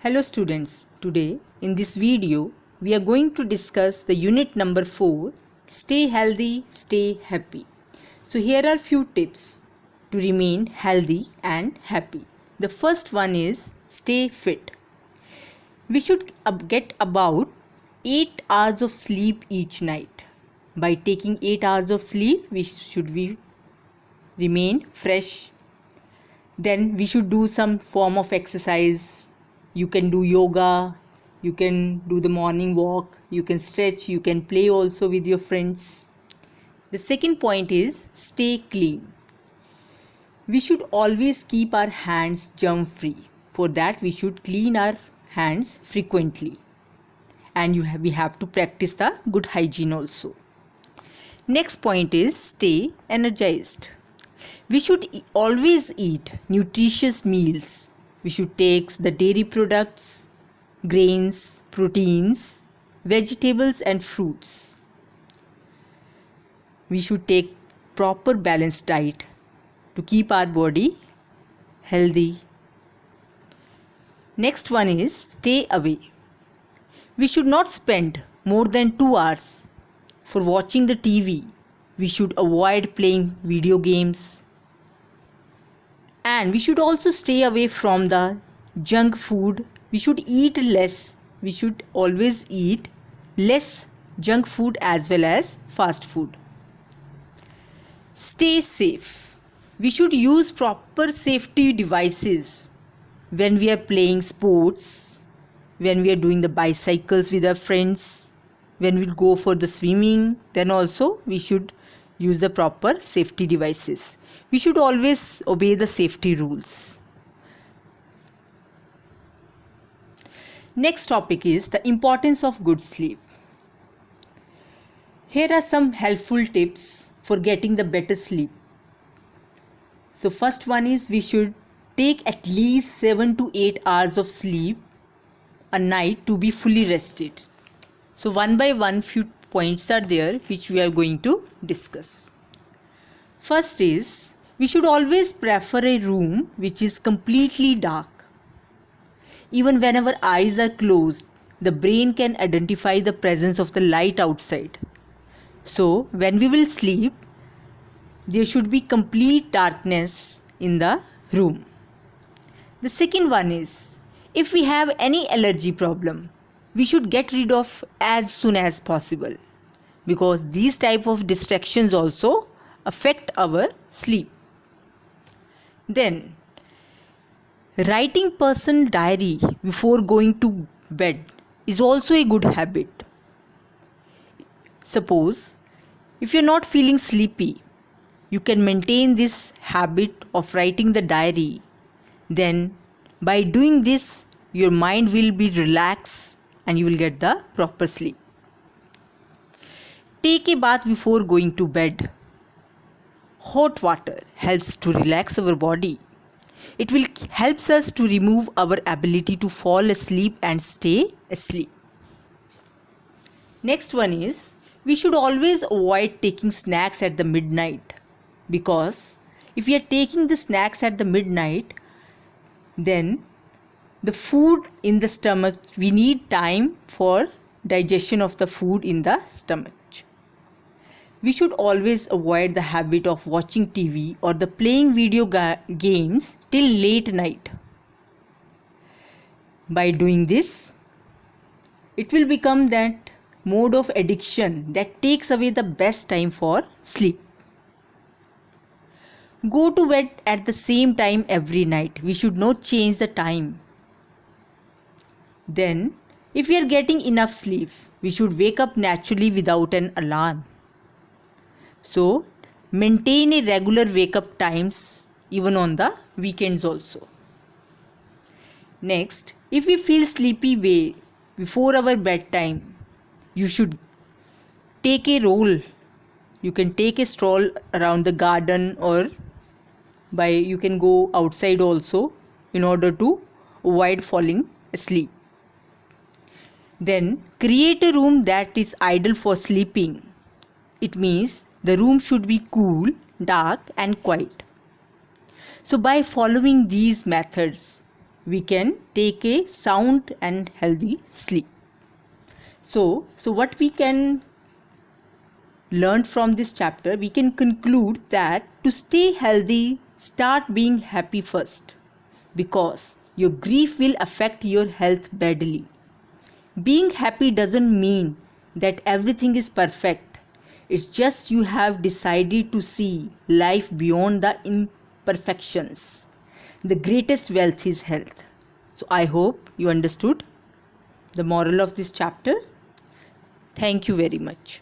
Hello students, today in this video we are going to discuss the unit number 4, stay healthy, stay happy. So here are few tips to remain healthy and happy. The first one is stay fit. We should get about 8 hours of sleep each night. By taking 8 hours of sleep, we remain fresh. Then we should do some form of exercise. You can do yoga, you can do the morning walk, you can stretch, you can play also with your friends. The second point is stay clean. We should always keep our hands germ free. For that we should clean our hands frequently. And we have to practice the good hygiene also. Next point is stay energized. We should always eat nutritious meals. We should take the dairy products, grains, proteins, vegetables and fruits. We should take proper balanced diet to keep our body healthy. Next one is stay away. We should not spend more than 2 hours for watching the TV. We should avoid playing video games. And we should also stay away from the junk food. We should eat less. We should always eat less junk food as well as fast food. Stay safe. We should use proper safety devices when we are playing sports, when we are doing the bicycles with our friends, when we go for the swimming. Then also we should use the proper safety devices. We should always obey the safety rules. Next topic is the importance of good sleep. Here are some helpful tips for getting the better sleep. So first one is we should take at least 7 to 8 hours of sleep a night to be fully rested. So one by one few points are there which we are going to discuss. First is we should always prefer a room which is completely dark. Even when our eyes are closed, the brain can identify the presence of the light outside. So when we will sleep, there should be complete darkness in the room. The second one is, if we have any allergy problem, we should get rid of as soon as possible, because these type of distractions also affect our sleep. Then, writing personal diary before going to bed is also a good habit. Suppose, if you're not feeling sleepy, you can maintain this habit of writing the diary. Then, by doing this, your mind will be relaxed and you will get the proper sleep. Take a bath before going to bed. Hot water helps to relax our body. It will helps us to remove our ability to fall asleep and stay asleep. Next one is, we should always avoid taking snacks at the midnight, because if we are taking the snacks at the midnight, then the food in the stomach, we need time for digestion of the food in the stomach. We should always avoid the habit of watching TV or the playing video games till late night. By doing this, it will become that mode of addiction that takes away the best time for sleep. Go to bed at the same time every night. We should not change the time. Then, if we are getting enough sleep, we should wake up naturally without an alarm. So, maintain a regular wake-up times even on the weekends also. Next, if we feel sleepy way before our bedtime, you should take a roll. You can take a stroll around the garden, or you can go outside also in order to avoid falling asleep. Then, create a room that is ideal for sleeping. It means the room should be cool, dark and quiet. So by following these methods, we can take a sound and healthy sleep. So what we can learn from this chapter, we can conclude that to stay healthy, start being happy first, because your grief will affect your health badly. Being happy doesn't mean that everything is perfect. It's just you have decided to see life beyond the imperfections. The greatest wealth is health. So I hope you understood the moral of this chapter. Thank you very much.